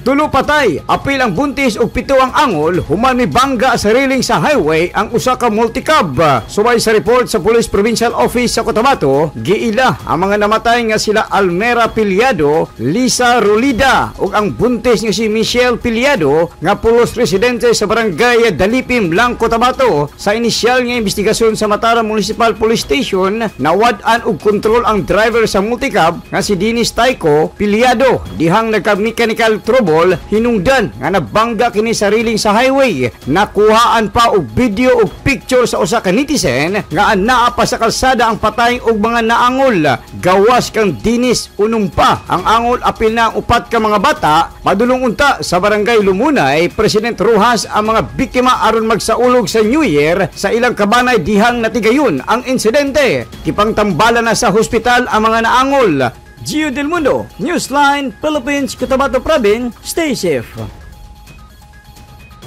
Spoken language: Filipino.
Tulo patay, apil ang buntis ug pito ang angol human mi bangga sa railing sa highway ang usa ka multicab. Subay sa report sa Police Provincial Office sa Cotabato, giila ang mga namatay nga sila Almera Piliado, Lisa Rolida ug ang buntis nga si Michelle Piliado nga pulos residente sa barangay Dalipim, Lang, Cotabato. Sa inisyal nga investigasyon sa Mataram Municipal Police Station, nawad-an og kontrol ang driver sa multicab nga si Dennis Taiko Piliado. Dihang nagka-mechanical trouble hinungdan nga nabangga kini sa railing sa highway. Nakuhaan pa og video ug picture sa usa ka netizen nga anaa pa sa kalsada ang patay og mga naangol. Gawas kang Dinis unong pa ang angol apil na ang upat ka mga bata. Madulong unta sa barangay Lumunay, President Rojas ang mga biktima aron magsaulog sa New Year sa ilang kabanay dihang natigayon ang insidente. Kipangtambala na sa hospital ang mga naangol. Gio Del Mundo, Newsline, Philippines, Cotabato Province. Stay safe.